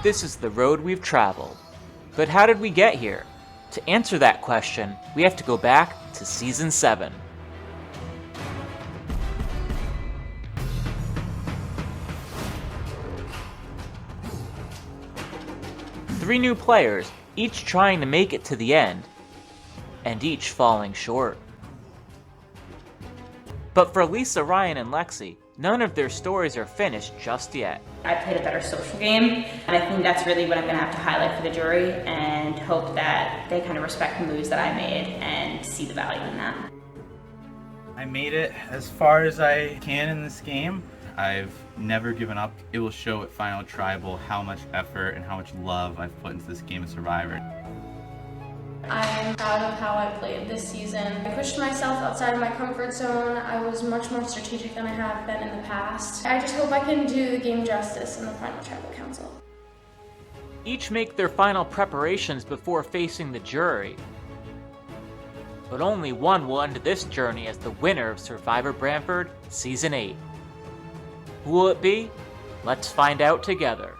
This is the road we've traveled. But how did we get here? To answer that question, we have to go back to Season 7. Three new players, each trying to make it to the end, and each falling short. But for Lisa, Ryan, and Lexi, none of their stories are finished just yet. I played a better social game, and I think that's really what I'm gonna have to highlight for the jury and hope that they kind of respect the moves that I made and see the value in that. I made it as far as I can in this game. I've never given up. It will show at Final Tribal how much effort and how much love I've put into this game of Survivor. I'm proud of how I played this season. I pushed myself outside of my comfort zone. I was much more strategic than I have been in the past. I just hope I can do the game justice in the Final Tribal Council. Each make their final preparations before facing the jury. But only one will end this journey as the winner of Survivor Branford Season 8. Who will it be? Let's find out together.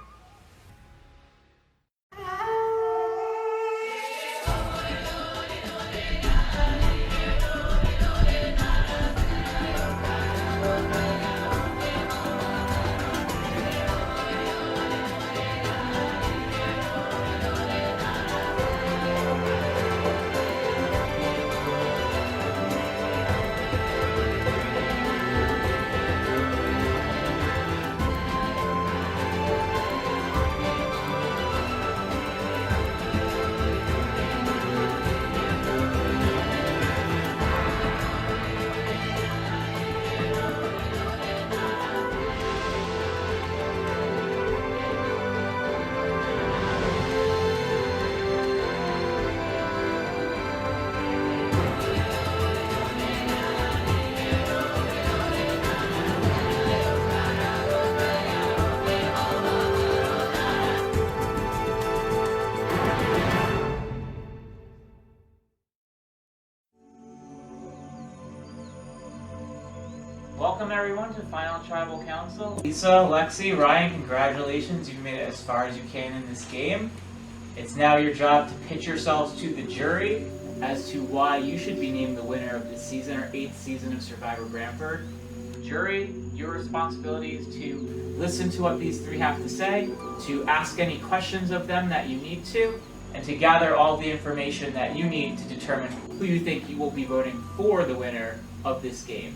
Welcome everyone to Final Tribal Council. Lisa, Lexi, Ryan, congratulations. You've made it as far as you can in this game. It's now your job to pitch yourselves to the jury as to why you should be named the winner of this season, or 8th season of Survivor Branford. Jury, your responsibility is to listen to what these three have to say, to ask any questions of them that you need to, and to gather all the information that you need to determine who you think you will be voting for the winner of this game.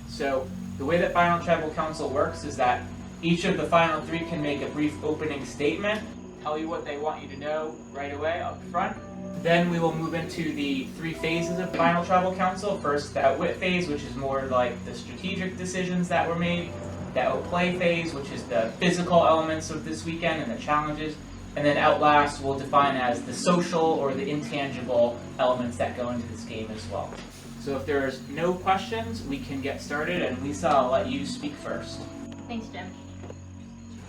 So the way that Final Tribal Council works is that each of the final three can make a brief opening statement, tell you what they want you to know right away up front. Then we will move into the three phases of Final Tribal Council. First, the outwit phase, which is more like the strategic decisions that were made. The outplay phase, which is the physical elements of this weekend and the challenges. And then outlast we'll define as the social or the intangible elements that go into this game as well. So if there's no questions, we can get started, and Lisa, I'll let you speak first. Thanks, Jim.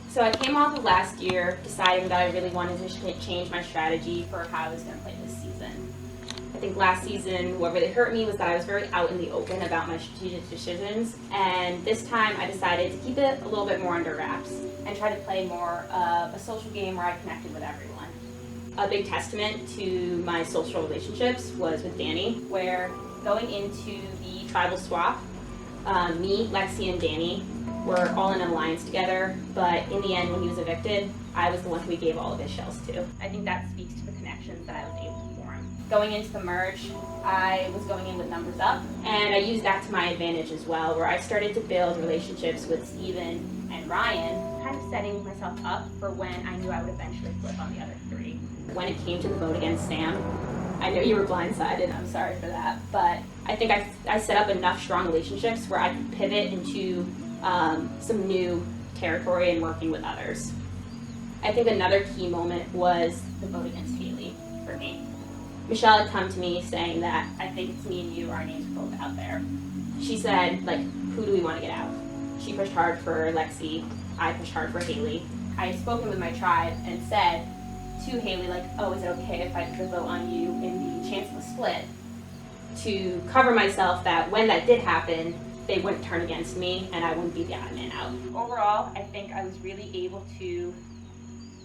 So I came off of last year deciding that I really wanted to change my strategy for how I was going to play this season. I think last season what really hurt me was that I was very out in the open about my strategic decisions, and this time I decided to keep it a little bit more under wraps and try to play more of a social game where I connected with everyone. A big testament to my social relationships was with Danny, where going into the tribal swap, me, Lexi, and Danny were all in an alliance together, but in the end, when he was evicted, I was the one who he gave all of his shells to. I think that speaks to the connections that I was able to form. Going into the merge, I was going in with numbers up, and I used that to my advantage as well, where I started to build relationships with Steven and Ryan, kind of setting myself up for when I knew I would eventually flip on the other three. When it came to the vote against Sam, I know you were blindsided, I'm sorry for that, but I think I set up enough strong relationships where I could pivot into some new territory and working with others. I think another key moment was the vote against Haley for me. Michelle had come to me saying that I think it's me and you, our names are both out there. She said, like, who do we want to get out? She pushed hard for Lexi, I pushed hard for Haley. I had spoken with my tribe and said to Haley, like, oh, is it okay if I put a vote on you in the chance of a split? To cover myself that when that did happen, they wouldn't turn against me and I wouldn't be the odd man out. Overall, I think I was really able to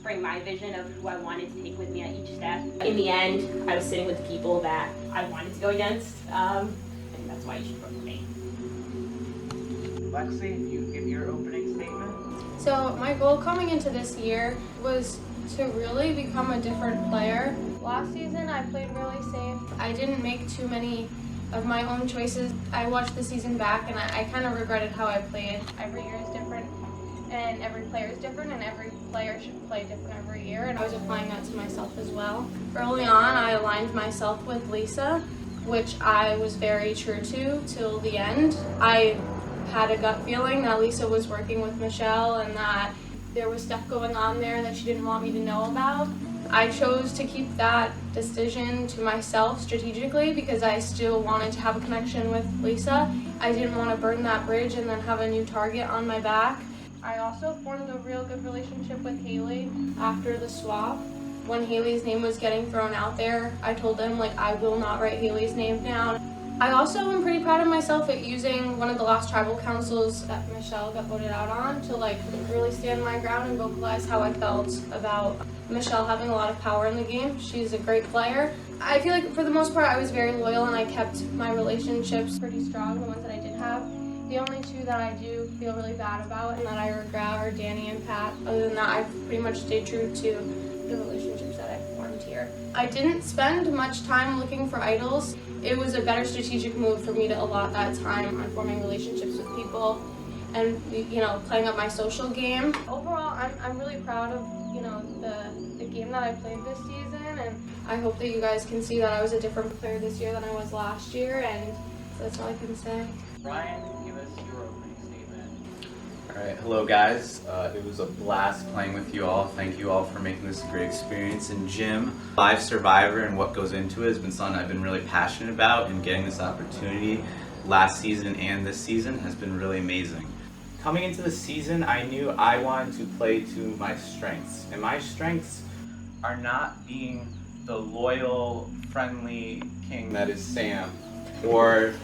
bring my vision of who I wanted to take with me at each step. In the end, I was sitting with the people that I wanted to go against, and that's why you should vote for me. Lexi, if you give your opening statement. So my goal coming into this year was to really become a different player. Last season I played really safe. I didn't make too many of my own choices. I watched the season back and I kind of regretted how I played. Every year is different and every player is different and every player should play different every year, and I was applying that to myself as well. Early on I aligned myself with Lisa, which I was very true to till the end. I had a gut feeling that Lisa was working with Michelle and that there was stuff going on there that she didn't want me to know about. I chose to keep that decision to myself strategically because I still wanted to have a connection with Lisa. I didn't want to burn that bridge and then have a new target on my back. I also formed a real good relationship with Haley after the swap. When Haley's name was getting thrown out there, I told them, like, I will not write Haley's name down. I also am pretty proud of myself at using one of the last tribal councils that Michelle got voted out on to really stand my ground and vocalize how I felt about Michelle having a lot of power in the game. She's a great player. I feel like for the most part I was very loyal and I kept my relationships pretty strong, the ones that I did have. The only two that I do feel really bad about and that I regret are Danny and Pat. Other than that, I've pretty much stayed true to the relationships that I formed here. I didn't spend much time looking for idols. It was a better strategic move for me to allot that time on forming relationships with people and, playing up my social game. Overall, I'm really proud of, the game that I played this season, and I hope that you guys can see that I was a different player this year than I was last year, and so that's all I can say. Ryan, give us your opening statement. Alright, hello guys. It was a blast playing with you all. Thank you all for making this a great experience. And Jim, live Survivor and what goes into it has been something I've been really passionate about, and getting this opportunity last season and this season has been really amazing. Coming into the season, I knew I wanted to play to my strengths. And my strengths are not being the loyal, friendly king that is Sam, or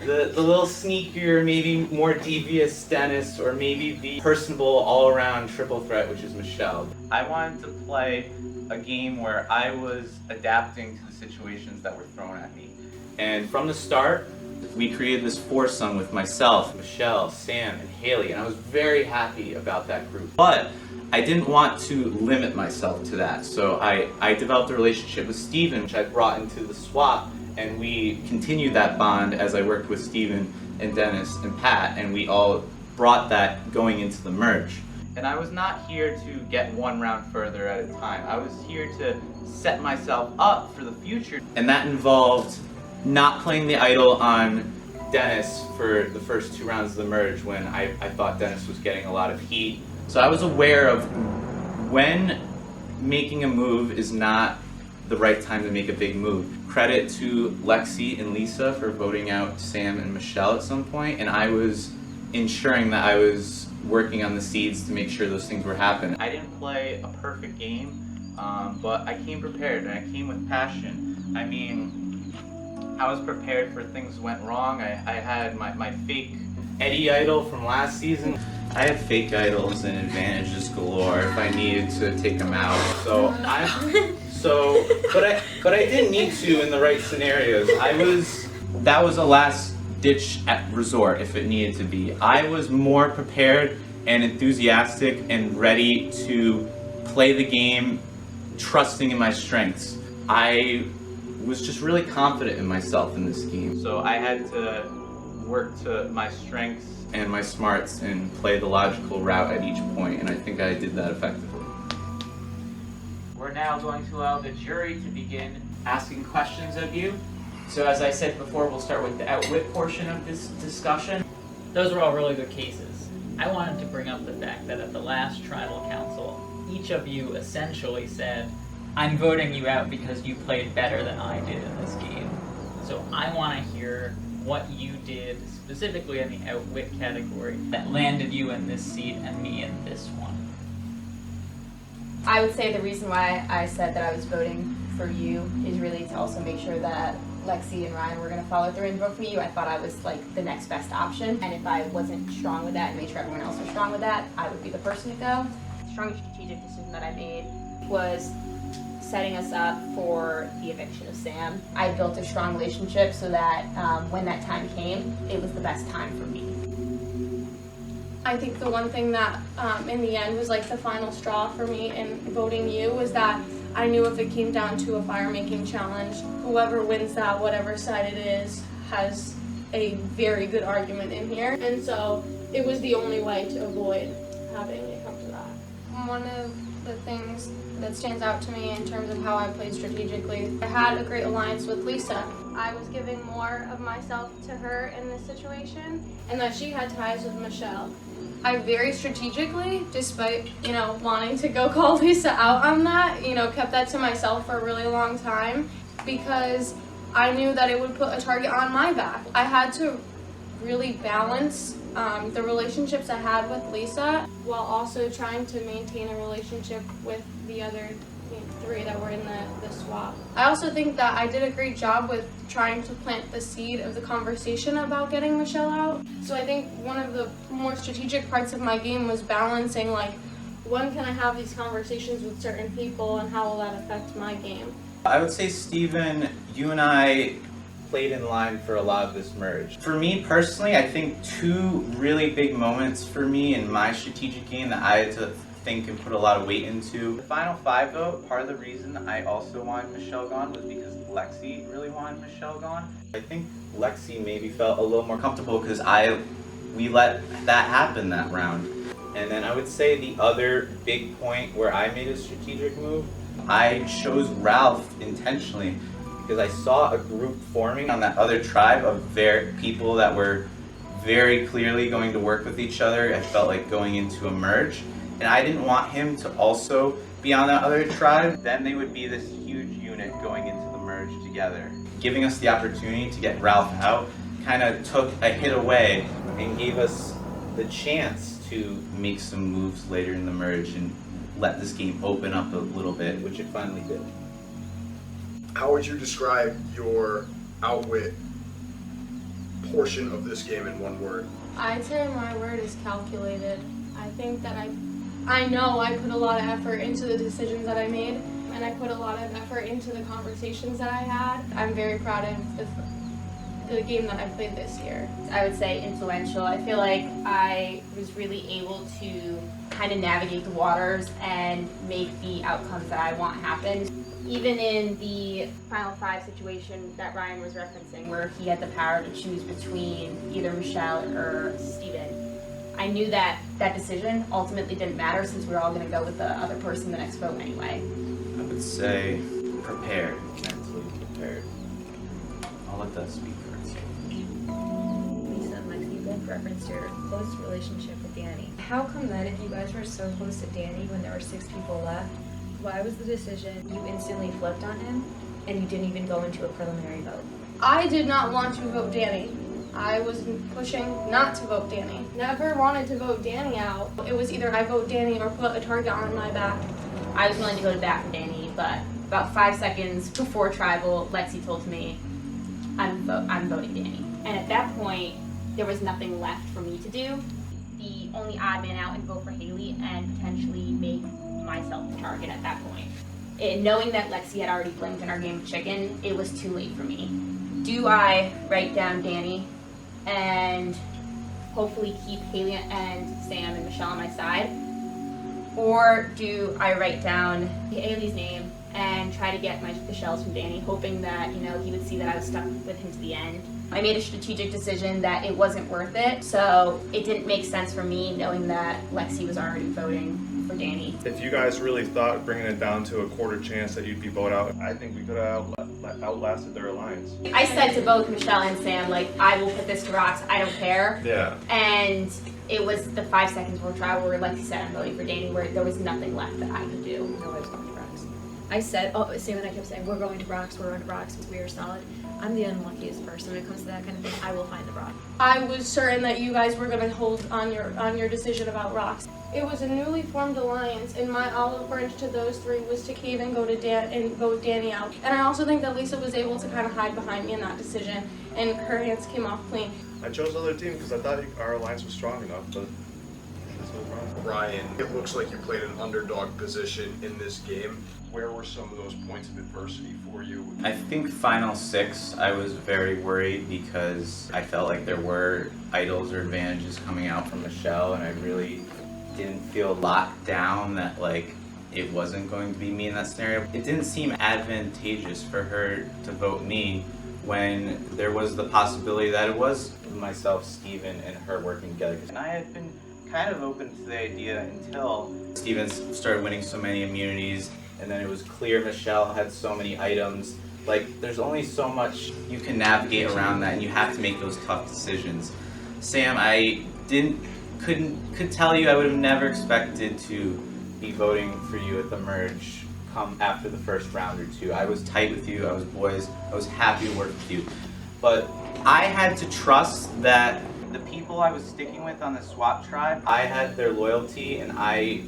the little sneakier, maybe more devious Dennis, or maybe the personable all-around triple threat, which is Michelle. I wanted to play a game where I was adapting to the situations that were thrown at me. And from the start, we created this foursome with myself, Michelle, Sam, and Haley, and I was very happy about that group. But I didn't want to limit myself to that, so I developed a relationship with Steven, which I brought into the swap, and we continued that bond as I worked with Steven and Dennis and Pat, and we all brought that going into the merge. And I was not here to get one round further at a time. I was here to set myself up for the future, and that involved not playing the idol on Dennis for the first 2 rounds of the merge when I thought Dennis was getting a lot of heat. So I was aware of when making a move is not the right time to make a big move. Credit to Lexi and Lisa for voting out Sam and Michelle at some point, and I was ensuring that I was working on the seeds to make sure those things were happening. I didn't play a perfect game, but I came prepared and I came with passion. I mean, I was prepared for things went wrong. I had my fake Eddie idol from last season. I had fake idols and advantages galore if I needed to take them out. But I didn't need to in the right scenarios. That was a last ditch resort if it needed to be. I was more prepared and enthusiastic and ready to play the game, trusting in my strengths. I was just really confident in myself in this game. So I had to work to my strengths and my smarts and play the logical route at each point, and I think I did that effectively. We're now going to allow the jury to begin asking questions of you. So as I said before, we'll start with the outwit portion of this discussion. Those were all really good cases. I wanted to bring up the fact that at the last tribal council, each of you essentially said, I'm voting you out because you played better than I did in this game. So I want to hear what you did specifically in the outwit category that landed you in this seat and me in this one. I would say the reason why I said that I was voting for you is really to also make sure that Lexi and Ryan were going to follow through and vote for you. I thought I was like the next best option. And if I wasn't strong with that and made sure everyone else was strong with that, I would be the person to go. The strongest strategic decision that I made was setting us up for the eviction of Sam. I built a strong relationship so that when that time came, it was the best time for me. I think the one thing that in the end was like the final straw for me in voting you was that I knew if it came down to a fire making challenge, whoever wins that, whatever side it is, has a very good argument in here. And so it was the only way to avoid having it come to that. One of the things that stands out to me in terms of how I played strategically, I had a great alliance with Lisa. I was giving more of myself to her in this situation, and that she had ties with Michelle. I very strategically, despite, wanting to go call Lisa out on that, kept that to myself for a really long time because I knew that it would put a target on my back. I had to really balance the relationships I had with Lisa while also trying to maintain a relationship with the other three that were in the swap. I also think that I did a great job with trying to plant the seed of the conversation about getting Michelle out. So I think one of the more strategic parts of my game was balancing when can I have these conversations with certain people and how will that affect my game. I would say, Steven, you and I played in line for a lot of this merge. For me personally, I think two really big moments for me in my strategic game that I had to think and put a lot of weight into. The final five vote, part of the reason I also wanted Michelle gone was because Lexi really wanted Michelle gone. I think Lexi maybe felt a little more comfortable because we let that happen that round. And then I would say the other big point where I made a strategic move, I chose Ralph intentionally because I saw a group forming on that other tribe of people that were very clearly going to work with each other. I felt like going into a merge. And I didn't want him to also be on that other tribe. Then they would be this huge unit going into the merge together. Giving us the opportunity to get Ralph out kind of took a hit away and gave us the chance to make some moves later in the merge and let this game open up a little bit, which it finally did. How would you describe your outwit portion of this game in one word? I'd say my word is calculated. I think that I know I put a lot of effort into the decisions that I made, and I put a lot of effort into the conversations that I had. I'm very proud of the game that I played this year. I would say influential. I feel like I was really able to kind of navigate the waters and make the outcomes that I want happen. Even in the final five situation that Ryan was referencing, where he had the power to choose between either Michelle or Steven, I knew that that decision ultimately didn't matter since we were all going to go with the other person the next vote anyway. I would say prepared, mentally prepared. I'll let that speak for itself. Lisa and Lexi both referenced your close relationship with Danny. How come then, if you guys were so close to Danny when there were 6 people left, why was the decision you instantly flipped on him and you didn't even go into a preliminary vote? I did not want to vote Danny. I was pushing not to vote Danny. Never wanted to vote Danny out. It was either I vote Danny or put a target on my back. I was willing to go to bat for Danny, but about 5 seconds before tribal, Lexi told me, I'm voting Danny. And at that point, there was nothing left for me to do. The only odd man out and vote for Haley and potentially make myself the target at that point. And knowing that Lexi had already blinked in our game of chicken, it was too late for me. Do I write down Danny and hopefully keep Haley and Sam and Michelle on my side? Or do I write down Haley's name and try to get the shells from Danny, hoping that, he would see that I was stuck with him to the end? I made a strategic decision that it wasn't worth it, so it didn't make sense for me knowing that Lexi was already voting for Danny. If you guys really thought bringing it down to a quarter chance that you'd be voted out, I think we could have outlasted their alliance. I said to both Michelle and Sam, I will put this to rocks, I don't care. Yeah. And it was the 5 seconds before trial where Lexi said I'm voting for Danny, where there was nothing left that I could do. Nobody's going to rocks. I said, Sam and I kept saying, we're going to rocks, we're going to rocks, we are solid. I'm the unluckiest person when it comes to that kind of thing. I will find the rock. I was certain that you guys were going to hold on your decision about rocks. It was a newly formed alliance, and my olive branch to those three was to cave and go to Dan and vote Danny out. And I also think that Lisa was able to kind of hide behind me in that decision, and her hands came off clean. I chose the other team because I thought our alliance was strong enough, but that's what wrong. Ryan, it looks like you played an underdog position in this game. Where were some of those points of adversity for you? I think final 6, I was very worried because I felt like there were idols or advantages coming out from Michelle, and I really didn't feel locked down that like it wasn't going to be me in that scenario. It didn't seem advantageous for her to vote me when there was the possibility that it was myself, Steven, and her working together. And I had been kind of open to the idea until Steven started winning so many immunities, and then it was clear Michelle had so many items. Like, there's only so much you can navigate around that, and you have to make those tough decisions. Sam, I could tell you I would have never expected to be voting for you at the merge come after the first round or two. I was tight with you, I was boys, I was happy to work with you. But I had to trust that the people I was sticking with on the SWAT tribe, I had their loyalty and I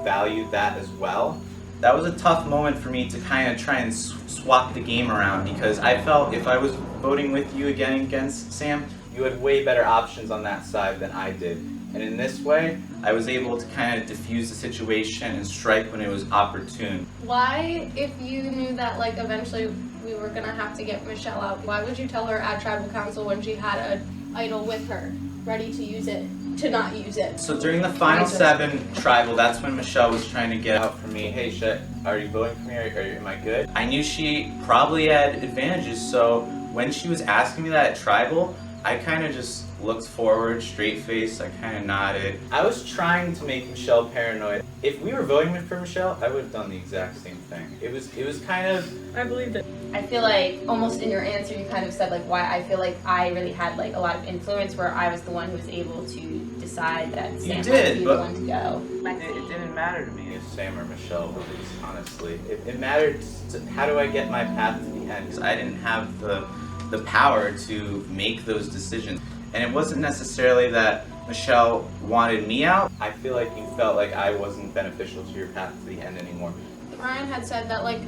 valued that as well. That was a tough moment for me to kind of try and swap the game around because I felt if I was voting with you again against Sam, you had way better options on that side than I did. And in this way, I was able to kind of diffuse the situation and strike when it was opportune. Why, if you knew that like eventually we were gonna have to get Michelle out, why would you tell her at tribal council when she had an idol with her, ready to use it, to not use it? So during the final 7 tribal, that's when Michelle was trying to get out for me. Hey, shit, are you voting for me? Am I good? I knew she probably had advantages, so when she was asking me that at tribal, I kind of just looked forward, straight face, I kind of nodded. I was trying to make Michelle paranoid. If we were voting for Michelle, I would have done the exact same thing. It was kind of... I believed it. I feel like almost in your answer you kind of said like why I feel like I really had like a lot of influence where I was the one who was able to decide that Sam had to be the one to go. It didn't matter to me if Sam or Michelle was, honestly. It mattered to how do I get my path to the end, because I didn't have the power to make those decisions. And it wasn't necessarily that Michelle wanted me out. I feel like you felt like I wasn't beneficial to your path to the end anymore. Ryan had said that like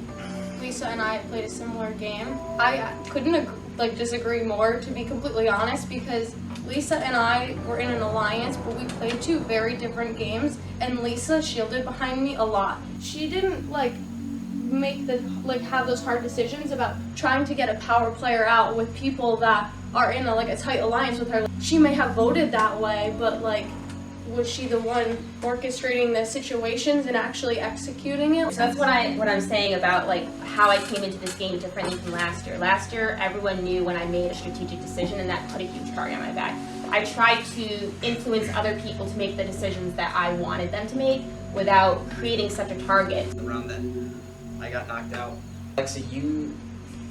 Lisa and I had played a similar game. I couldn't disagree more, to be completely honest, because Lisa and I were in an alliance, but we played 2 very different games, and Lisa shielded behind me a lot. She didn't have those hard decisions about trying to get a power player out with people that are in a tight alliance with her. She may have voted that way, but was she the one orchestrating the situations and actually executing it? So that's what I'm saying about how I came into this game differently from last year. Last year, everyone knew when I made a strategic decision, and that put a huge target on my back. I tried to influence other people to make the decisions that I wanted them to make without creating such a target. Around that, I got knocked out. Lexi, you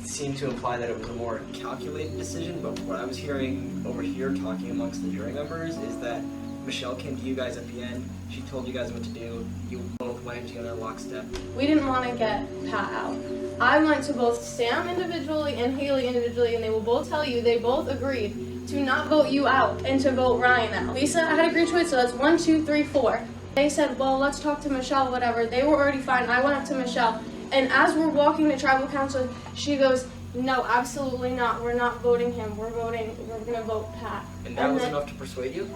seem to imply that it was a more calculated decision, but what I was hearing over here talking amongst the jury members is that Michelle came to you guys at the end. She told you guys what to do. You both went together lockstep. We didn't want to get Pat out. I went to both Sam individually and Haley individually, and they will both tell you they both agreed to not vote you out and to vote Ryan out. Lisa had agreed to it, so that's 1, 2, 3, 4. They said, well, let's talk to Michelle, whatever. They were already fine. I went up to Michelle, and as we're walking to tribal council, she goes, no, absolutely not. We're not voting him. We're gonna vote Pat. And that was enough to persuade you?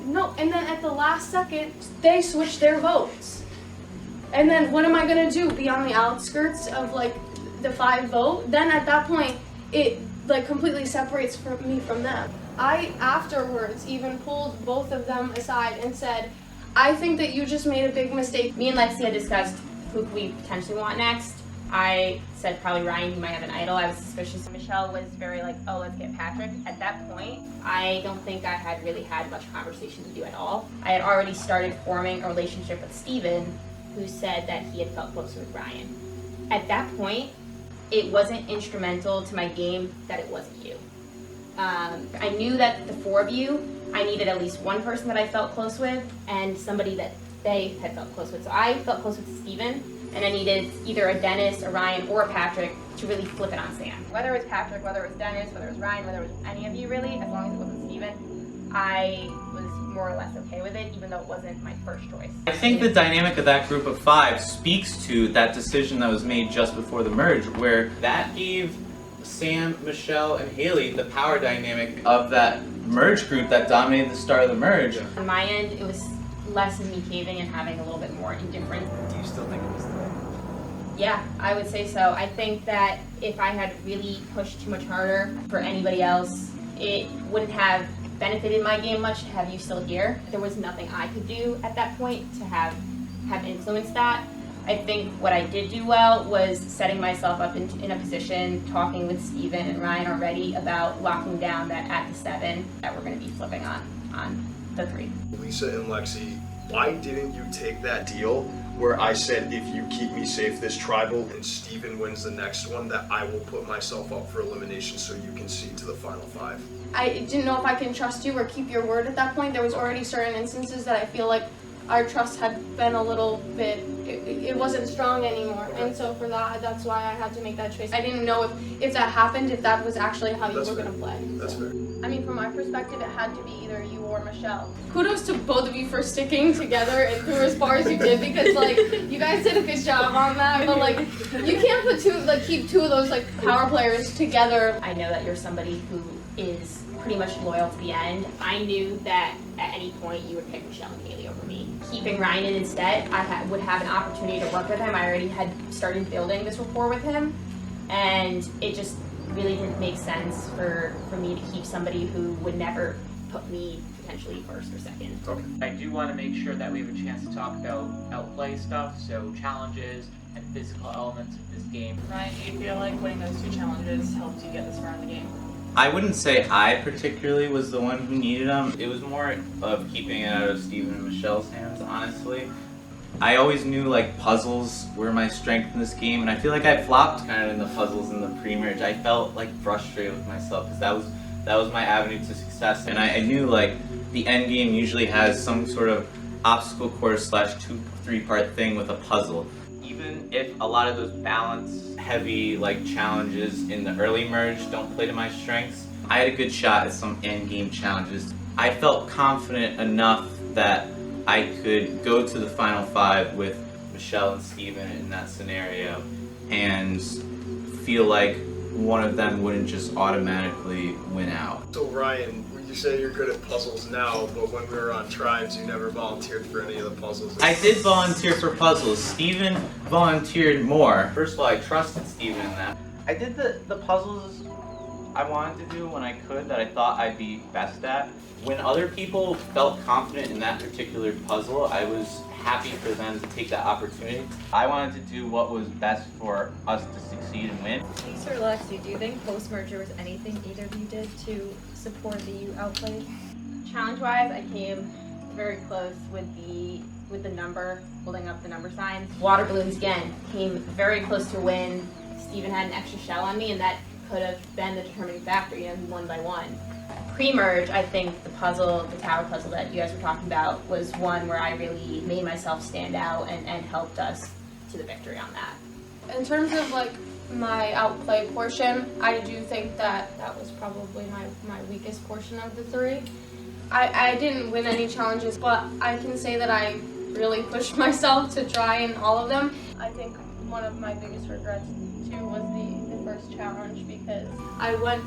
No, and then at the last second, they switched their votes. And then what am I gonna do? Be on the outskirts of the 5 vote? Then at that point, it completely separates me from them. I afterwards even pulled both of them aside and said, I think that you just made a big mistake. Me and Lexi had discussed who we potentially want next. I said probably Ryan, he might have an idol. I was suspicious. Michelle was very oh, let's get Patrick. At that point, I don't think I had really had much conversation to do at all. I had already started forming a relationship with Steven, who said that he had felt closer with Ryan. At that point, it wasn't instrumental to my game that it wasn't you. I knew that the 4 of you, I needed at least one person that I felt close with and somebody that they had felt close with. So I felt close with Steven. and I needed either a Dennis, a Ryan, or a Patrick to really flip it on Sam. Whether it was Patrick, whether it was Dennis, whether it was Ryan, whether it was any of you really, as long as it wasn't Steven, I was more or less okay with it, even though it wasn't my first choice. I think the dynamic of that group of 5 speaks to that decision that was made just before the merge, where that gave Sam, Michelle, and Haley the power dynamic of that merge group that dominated the start of the merge. On my end, it was less of me caving and having a little bit more indifference. Do you still think it was the Yeah, I would say so. I think that if I had really pushed too much harder for anybody else, it wouldn't have benefited my game much to have you still here. There was nothing I could do at that point to have influenced that. I think what I did do well was setting myself up in a position, talking with Steven and Ryan already about locking down that at the 7 that we're going to be flipping on the 3. Lisa and Lexi, why didn't you take that deal where I said if you keep me safe this tribal and Steven wins the next one, that I will put myself up for elimination so you can see to the final 5? I didn't know if I can trust you or keep your word at that point. There was already certain instances that I feel like our trust had been a little bit, it wasn't strong anymore. And so for that's why I had to make that choice. I didn't know if that happened, if that was actually how you were going to play. That's fair. I mean, from my perspective, it had to be either you or Michelle. Kudos to both of you for sticking together and through as far as you did, because like you guys did a good job on that. But like you can't put keep 2 of those like power players together. I know that you're somebody who is pretty much loyal to the end. I knew that at any point you would pick Michelle and Haley over me. Keeping Ryan in instead, I would have an opportunity to work with him. I already had started building this rapport with him, and it just really didn't make sense for me to keep somebody who would never put me potentially first or second. Okay. I do want to make sure that we have a chance to talk about outplay stuff, so challenges and physical elements of this game. Ryan, do you feel like winning those 2 challenges helped you get this far in the game? I wouldn't say I particularly was the one who needed them. It was more of keeping it out of Steven and Michelle's hands, honestly. I always knew like puzzles were my strength in this game, and I feel like I flopped kind of in the puzzles in the pre-merge. I felt like frustrated with myself because that was my avenue to success, and I knew like the end game usually has some sort of obstacle course / 2-3 part thing with a puzzle. Even if a lot of those balance heavy like challenges in the early merge don't play to my strengths, I had a good shot at some end game challenges. I felt confident enough that I could go to the final 5 with Michelle and Steven in that scenario and feel like one of them wouldn't just automatically win out. So Ryan, you say you're good at puzzles now, but when we were on Tribes, you never volunteered for any of the puzzles. I did volunteer for puzzles. Steven volunteered more. First of all, I trusted Steven in that. I did the puzzles I wanted to do when I could, that I thought I'd be best at. When other people felt confident in that particular puzzle, I was happy for them to take that opportunity. I wanted to do what was best for us to succeed and win. Lisa or Lexi, do you think post-merge there was anything either of you did to support the you outplayed? Challenge-wise, I came very close with the number, holding up the number signs. Water balloons, again, came very close to win. Steven had an extra shell on me, and that could have been the determining factor, 1 by 1. Pre-merge, I think the puzzle, the tower puzzle that you guys were talking about, was one where I really made myself stand out and helped us to the victory on that. In terms of like my outplay portion, I do think that was probably my weakest portion of the 3. I didn't win any challenges, but I can say that I really pushed myself to try in all of them. I think one of my biggest regrets too was the first challenge, because I went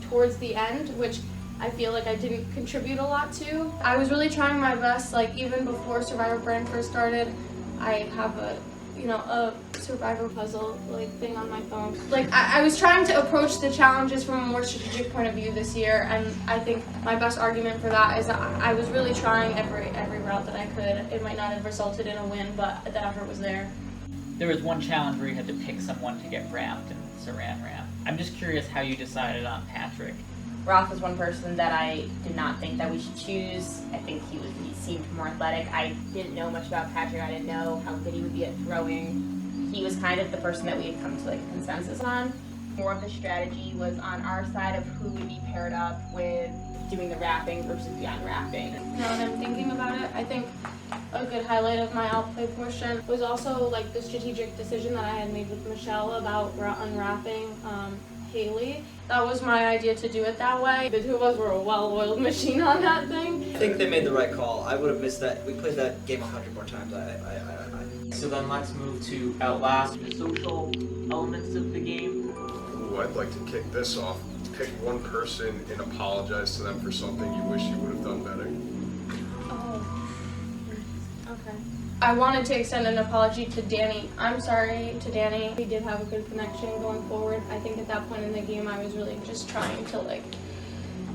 towards the end, which I feel like I didn't contribute a lot to. I was really trying my best, like even before Survivor Branford started, I have a Survivor puzzle like thing on my phone. Like I was trying to approach the challenges from a more strategic point of view this year, and I think my best argument for that is that I was really trying every route that I could. It might not have resulted in a win, but the effort was there. There was one challenge where you had to pick someone to get wrapped in Saran Wrap. I'm just curious how you decided on Patrick. Roth was one person that I did not think that we should choose. I think he seemed more athletic. I didn't know much about Patrick. I didn't know how good he would be at throwing. He was kind of the person that we had come to like a consensus on. More of the strategy was on our side of who would be paired up with doing the wrapping versus the unwrapping. Now that I'm thinking about it, I think a good highlight of my outplay portion was also like the strategic decision that I had made with Michelle about unwrapping Haley. That was my idea to do it that way. The two of us were a well-oiled machine on that thing. I think they made the right call. I would have missed that. We played that game 100 more times. So then let's move to Outlast, the social elements of the game. Ooh, I'd like to kick this off. Pick one person and apologize to them for something you wish you would have done better. Oh, okay. I wanted to extend an apology to Danny. I'm sorry to Danny. We did have a good connection going forward. I think at that point in the game I was really just trying to like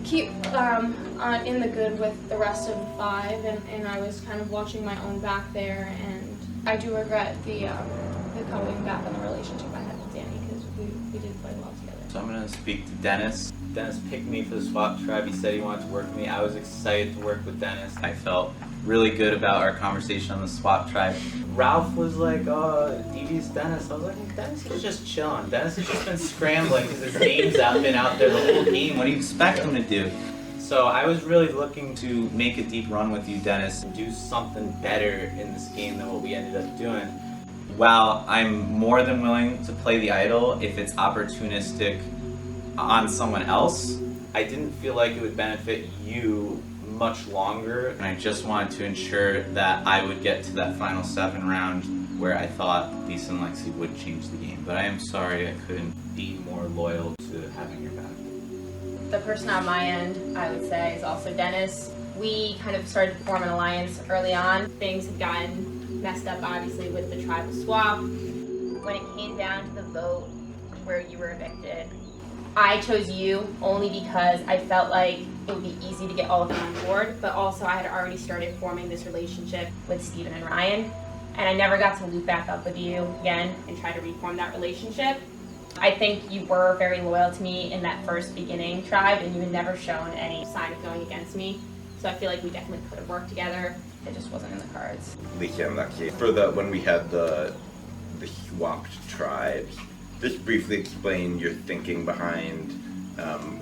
keep in the good with the rest of the 5 and I was kind of watching my own back there, and I do regret the coming back on the relationship I had with Danny because we did play well together. So I'm going to speak to Dennis. Dennis picked me for the swap tribe. He said he wanted to work with me. I was excited to work with Dennis. I felt really good about our conversation on the swap tribe. Ralph was like, oh, DD's Dennis. I was like, Dennis is just chilling. Dennis has just been scrambling because his name's been out there the whole game. What do you expect him to do? So I was really looking to make a deep run with you, Dennis, and do something better in this game than what we ended up doing. While I'm more than willing to play the idol if it's opportunistic on someone else, I didn't feel like it would benefit you much longer, and I just wanted to ensure that I would get to that final 7 round where I thought Lisa and Lexi would change the game. But I am sorry I couldn't be more loyal to having your back. The person on my end, I would say, is also Dennis. We kind of started to form an alliance early on. Things had gotten messed up, obviously, with the tribal swap. When it came down to the vote where you were evicted, I chose you only because I felt like it would be easy to get all of them on board, but also I had already started forming this relationship with Steven and Ryan, and I never got to loop back up with you again and try to reform that relationship. I think you were very loyal to me in that first beginning tribe, and you had never shown any sign of going against me, so I feel like we definitely could have worked together. It just wasn't in the cards. Lisa and Lexi, for when we had the swapped tribes, just briefly explain your thinking behind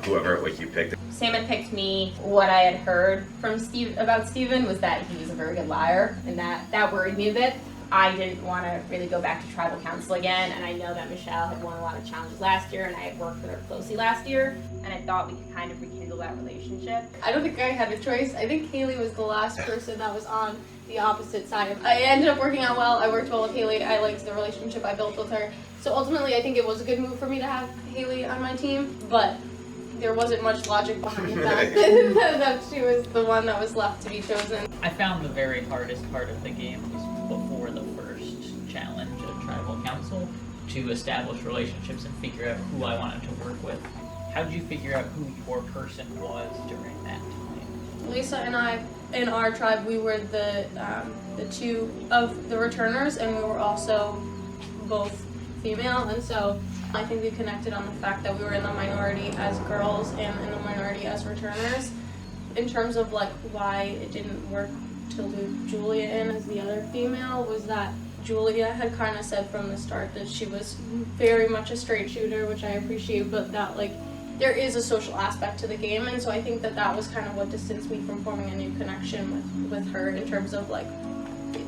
whoever it was you picked. Sam had picked me. What I had heard from about Steven was that he was a very good liar, and that worried me a bit. I didn't want to really go back to tribal council again, and I know that Michelle had won a lot of challenges last year, and I had worked with her closely last year, and I thought we could kind of rekindle that relationship. I don't think I had a choice. I think Haley was the last person that was on the opposite side. I ended up working out well. I worked well with Haley. I liked the relationship I built with her. So ultimately, I think it was a good move for me to have Haley on my team, but there wasn't much logic behind the fact that she was the one that was left to be chosen. I found the very hardest part of the game was before the first challenge of Tribal Council to establish relationships and figure out who I wanted to work with. How did you figure out who your person was during that time? Lisa and I, in our tribe, we were the 2 of the returners, and we were also both female, and so I think we connected on the fact that we were in the minority as girls and in the minority as returners. In terms of like why it didn't work to loop Julia in as the other female, was that Julia had kind of said from the start that she was very much a straight shooter, which I appreciate, but that like there is a social aspect to the game, and so I think that was kind of what distanced me from forming a new connection with her in terms of like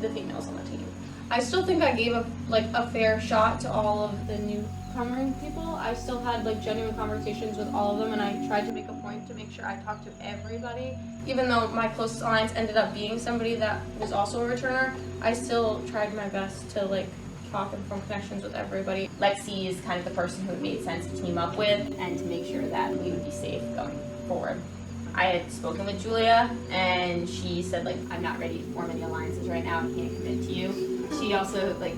the females on the team. I still think I gave a fair shot to all of the newcomer people. I still had like genuine conversations with all of them, and I tried to make a point to make sure I talked to everybody. Even though my closest alliance ended up being somebody that was also a returner, I still tried my best to like talk and form connections with everybody. Lexi is kind of the person who it made sense to team up with and to make sure that we would be safe going forward. I had spoken with Julia, and she said like, I'm not ready to form any alliances right now, I can't commit to you. She also like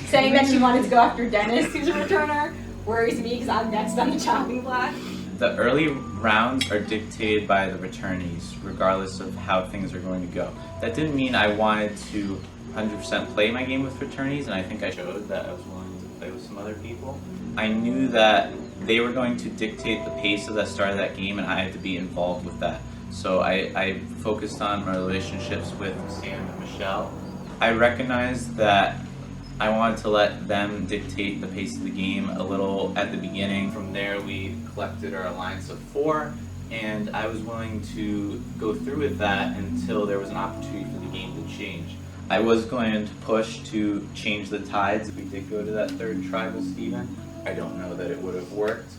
saying that she wanted to go after Dennis, who's a returner, worries me because I'm next on the chopping block. The early rounds are dictated by the returnees, regardless of how things are going to go. That didn't mean I wanted to 100% play my game with returnees, and I think I showed that I was willing to play with some other people. I knew that they were going to dictate the pace of the start of that game, and I had to be involved with that. So I focused on my relationships with Sam and Michelle. I recognized that I wanted to let them dictate the pace of the game a little at the beginning. From there, we collected our alliance of 4, and I was willing to go through with that until there was an opportunity for the game to change. I was going to push to change the tides if we did go to that third tribal, Steven. I don't know that it would have worked.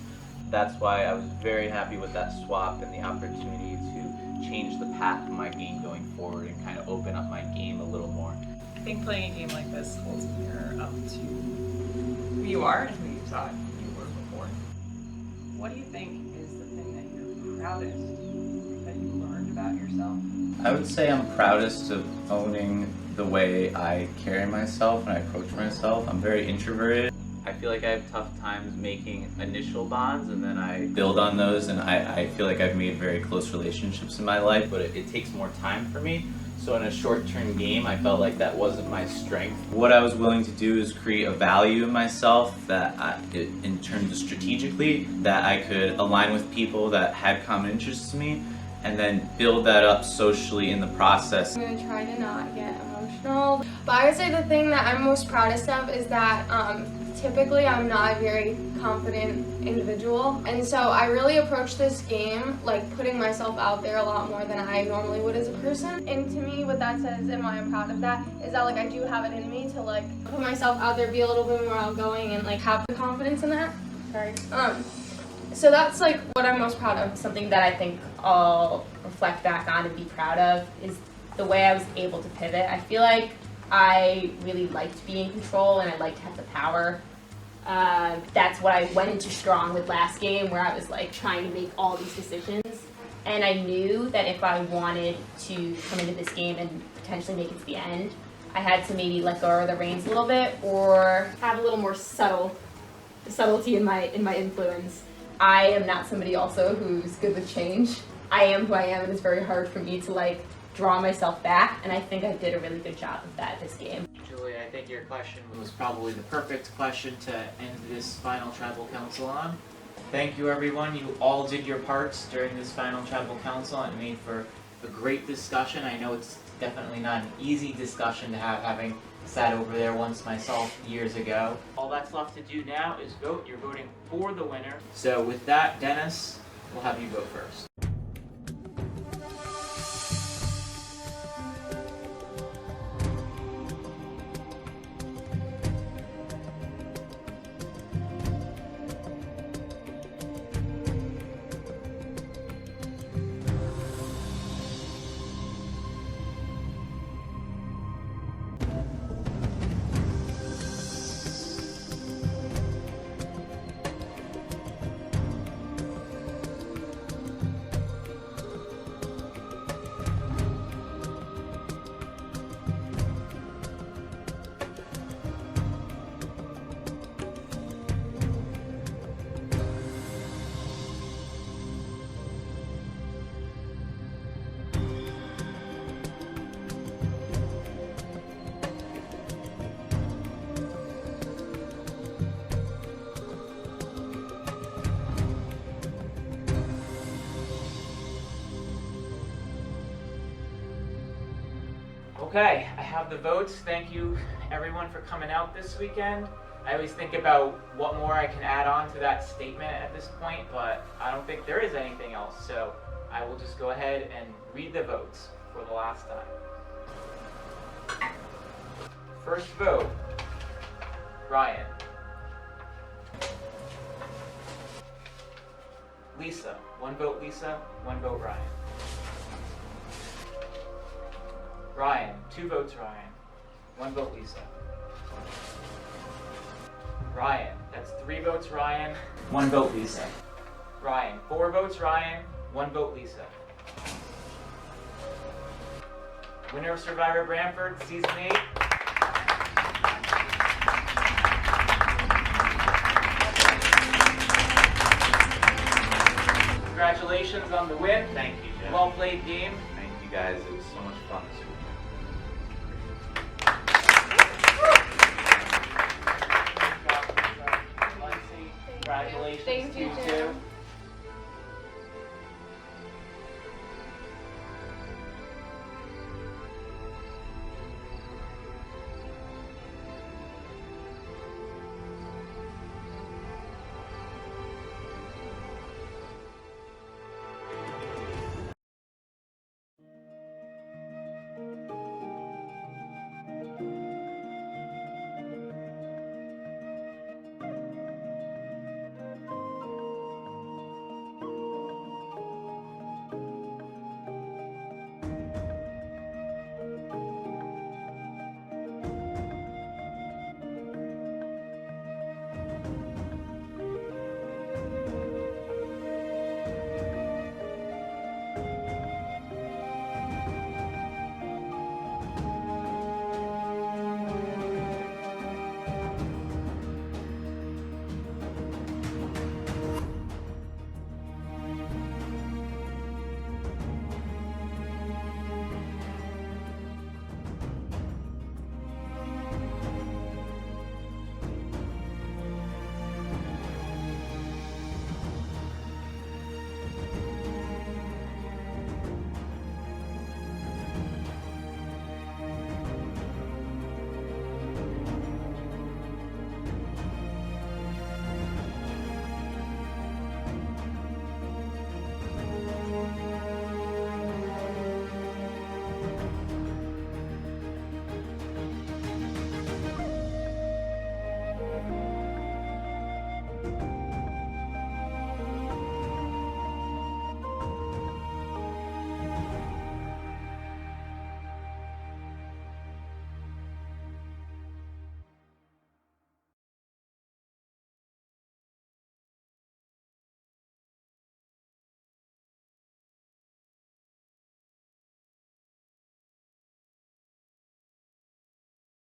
That's why I was very happy with that swap and the opportunity to change the path of my game going forward and kind of open up my game a little more. I think playing a game like this holds a mirror up to who you are and who you thought you were before. What do you think is the thing that you're proudest that you learned about yourself? I would say I'm proudest of owning the way I carry myself and I approach myself. I'm very introverted. I feel like I have tough times making initial bonds, and then I build on those, and I feel like I've made very close relationships in my life, but it takes more time for me. So in a short-term game, I felt like that wasn't my strength. What I was willing to do is create a value in myself that in terms of strategically, that I could align with people that had common interests to me, and then build that up socially in the process. I'm gonna try to not get emotional, but I would say the thing that I'm most proudest of is that typically I'm not a very confident individual, and so I really approach this game like putting myself out there a lot more than I normally would as a person. And to me, what that says and why I'm proud of that is that like I do have it in me to like put myself out there, be a little bit more outgoing, and like have the confidence in that. Sorry. So that's like what I'm most proud of. Something that I think I'll reflect back on and be proud of is the way I was able to pivot. I feel like I really liked being in control and I liked to have the power. That's what I went into strong with last game, where I was like trying to make all these decisions. And I knew that if I wanted to come into this game and potentially make it to the end, I had to maybe let go of the reins a little bit or have a little more subtlety in my influence. I am not somebody also who's good with change. I am who I am, and it's very hard for me to like draw myself back, and I think I did a really good job of that this game. Julie, I think your question was probably the perfect question to end this final tribal council on. Thank you, everyone. You all did your parts during this final tribal council, and it made for a great discussion. I know it's definitely not an easy discussion to have, having sat over there once myself years ago. All that's left to do now is vote. You're voting for the winner. So with that, Dennis, we'll have you vote first. Okay, I have the votes. Thank you everyone for coming out this weekend. I always think about what more I can add on to that statement at this point, but I don't think there is anything else, so I will just go ahead and read the votes for the last time. First vote, Ryan. Lisa. 1 vote Lisa, 1 vote Ryan. Ryan. 2 votes Ryan, 1 vote Lisa. Ryan. That's 3 votes Ryan, 1 vote Lisa. Ryan. 4 votes Ryan, 1 vote Lisa. Winner of Survivor Branford, Season 8. Congratulations on the win. Thank you, Jim. Well played game. Thank you guys. It was so much fun this week.